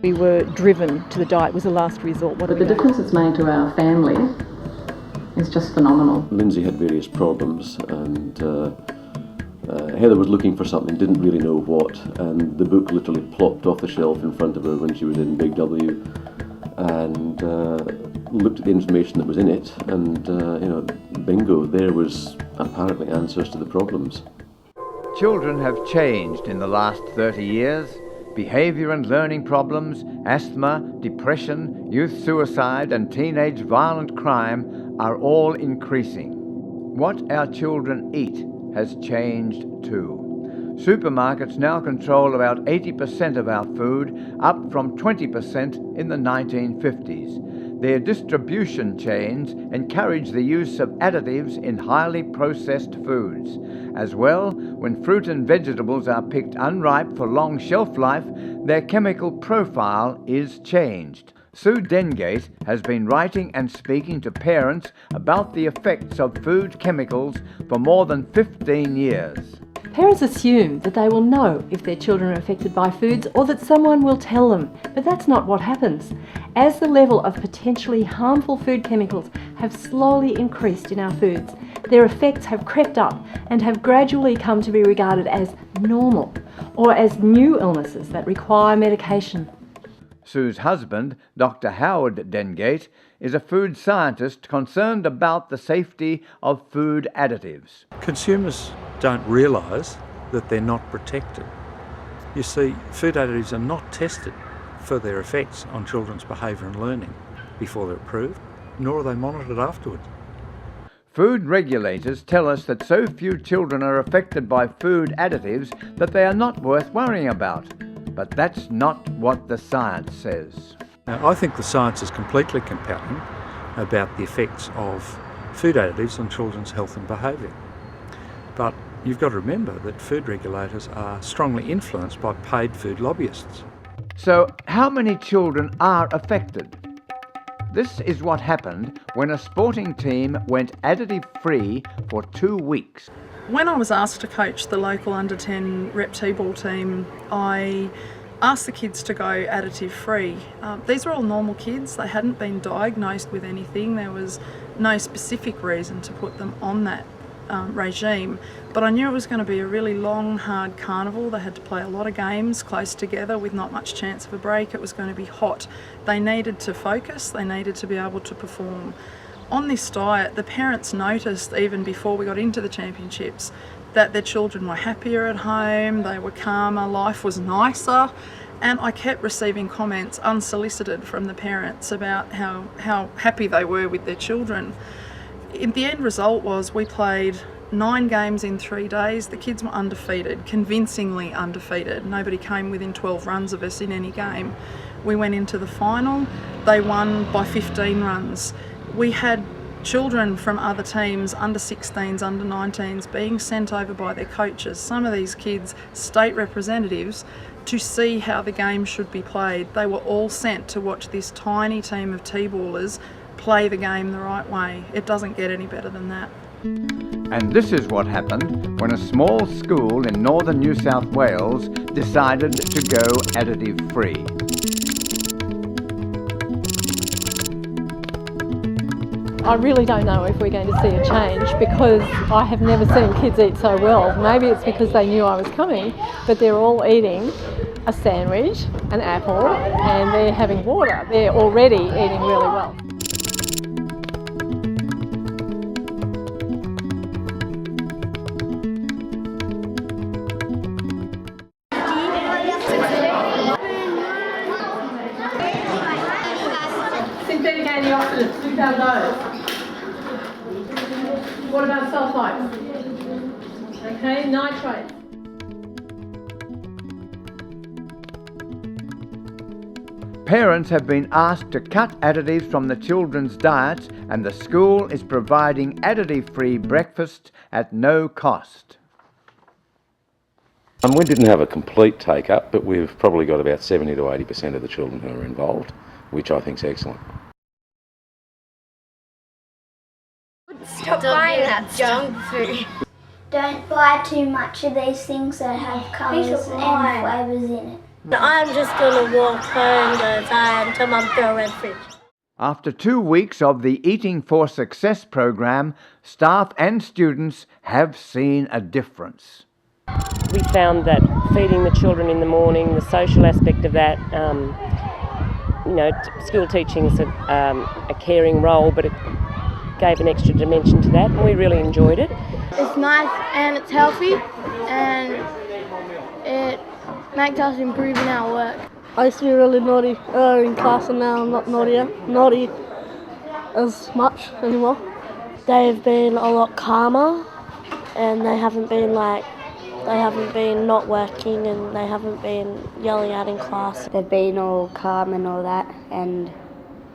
We were driven to the diet, was the last resort. But the difference it's made to our family is just phenomenal. Lindsay had various problems, and Heather was looking for something, didn't really know what, and the book literally plopped off the shelf in front of her when she was in Big W, and looked at the information that was in it, and bingo, there was apparently answers to the problems. Children have changed in the last 30 years. Behaviour and learning problems, asthma, depression, youth suicide and teenage violent crime are all increasing. What our children eat has changed too. Supermarkets now control about 80% of our food, up from 20% in the 1950s. Their distribution chains encourage the use of additives in highly processed foods. As well, when fruit and vegetables are picked unripe for long shelf life, their chemical profile is changed. Sue Dengate has been writing and speaking to parents about the effects of food chemicals for more than 15 years. Parents assume that they will know if their children are affected by foods or that someone will tell them, but that's not what happens. As the level of potentially harmful food chemicals have slowly increased in our foods, their effects have crept up and have gradually come to be regarded as normal or as new illnesses that require medication. Sue's husband, Dr. Howard Dengate, is a food scientist concerned about the safety of food additives. Consumers don't realise that they're not protected. You see, food additives are not tested for their effects on children's behaviour and learning before they're approved, nor are they monitored afterwards. Food regulators tell us that so few children are affected by food additives that they are not worth worrying about. But that's not what the science says. Now, I think the science is completely compelling about the effects of food additives on children's health and behaviour. But you've got to remember that food regulators are strongly influenced by paid food lobbyists. So, how many children are affected? This is what happened when a sporting team went additive-free for 2 weeks. When I was asked to coach the local under-10 rep T-ball team, I asked the kids to go additive-free. These were all normal kids. They hadn't been diagnosed with anything. There was no specific reason to put them on that regime. But I knew it was going to be a really long, hard carnival. They had to play a lot of games close together with not much chance of a break. It was going to be hot. They needed to focus. They needed to be able to perform. On this diet, the parents noticed, even before we got into the championships, that their children were happier at home, they were calmer, life was nicer, and I kept receiving comments unsolicited from the parents about how happy they were with their children. The end result was we played 9 games in 3 days. The kids were undefeated, convincingly undefeated. Nobody came within 12 runs of us in any game. We went into the final, they won by 15 runs. We had children from other teams, under 16s, under 19s, being sent over by their coaches, some of these kids state representatives, to see how the game should be played. They were all sent to watch this tiny team of T-ballers play the game the right way. It doesn't get any better than that. And this is what happened when a small school in northern New South Wales decided to go additive-free. I really don't know if we're going to see a change because I have never seen kids eat so well. Maybe it's because they knew I was coming, but they're all eating a sandwich, an apple, and they're having water. They're already eating really well. Synthetic antioxidants, look at those. What about sulfites? Okay, nitrates. Parents have been asked to cut additives from the children's diets, and the school is providing additive-free breakfast at no cost. We didn't have a complete take-up, but we've probably got about 70 to 80% of the children who are involved, which I think is excellent. Stop buying that junk food. Don't buy too much of these things that have colours and flavours in it. I'm just going to walk home, go tired, until Mum throw a red fridge. After 2 weeks of the Eating for Success program, staff and students have seen a difference. We found that feeding the children in the morning, the social aspect of that, school teaching is a caring role, but it gave an extra dimension to that, and we really enjoyed it. It's nice and it's healthy, and it makes us improve in our work. I used to be really naughty in class, and now I'm not naughty as much anymore. They've been a lot calmer, and they haven't been not working, and they haven't been yelling out in class. They've been all calm and all that, and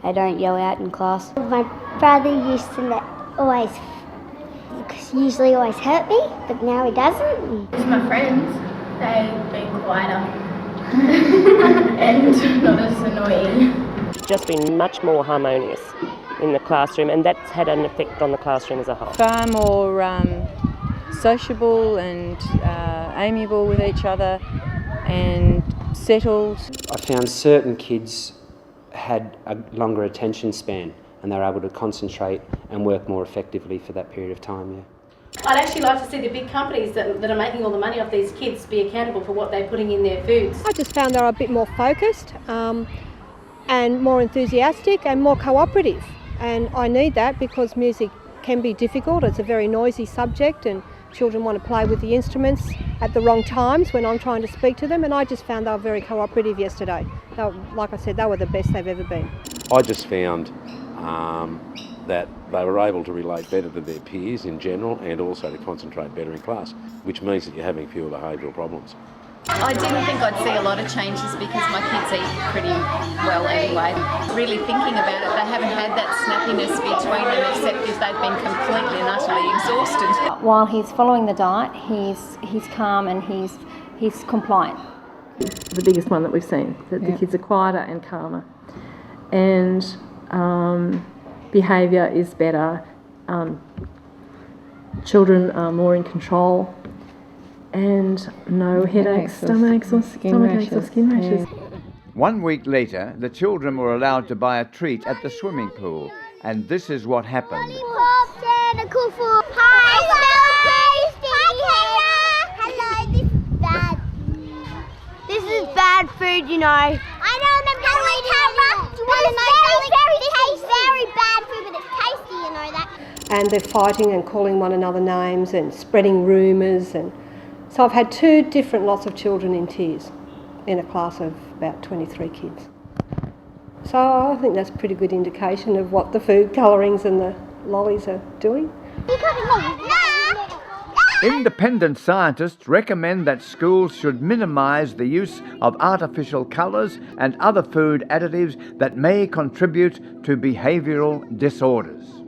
they don't yell out in class. My brother used to usually always hurt me, but now he doesn't. It's my friends. They've been quieter and not as annoying. It's just been much more harmonious in the classroom, and that's had an effect on the classroom as a whole. Far more sociable and amiable with each other and settled. I found certain kids had a longer attention span, and they were able to concentrate and work more effectively for that period of time, yeah. I'd actually like to see the big companies that are making all the money off these kids be accountable for what they're putting in their foods. I just found they were a bit more focused and more enthusiastic and more cooperative, and I need that because music can be difficult. It's a very noisy subject, and children want to play with the instruments at the wrong times when I'm trying to speak to them, and I just found they were very cooperative yesterday. Like I said, they were the best they've ever been. I just found that they were able to relate better to their peers in general, and also to concentrate better in class, which means that you're having fewer behavioural problems. I didn't think I'd see a lot of changes because my kids eat pretty well anyway. Really thinking about it, they haven't had that snappiness between them except if they've been completely and utterly exhausted. While he's following the diet, he's calm and he's compliant. The biggest one that we've seen, that the kids are quieter and calmer. And behaviour is better. Children are more in control. And no headaches, stomach aches or skin rashes. 1 week later, the children were allowed to buy a treat at the swimming pool, and this is what happened. Hello, this is bad. This is bad food, you know. I know, it's very bad food, but it's tasty, you know that. And they're fighting and calling one another names and spreading rumours, and so I've had 2 different lots of children in tears in a class of about 23 kids. So I think that's a pretty good indication of what the food colourings and the lollies are doing. Independent scientists recommend that schools should minimise the use of artificial colours and other food additives that may contribute to behavioural disorders.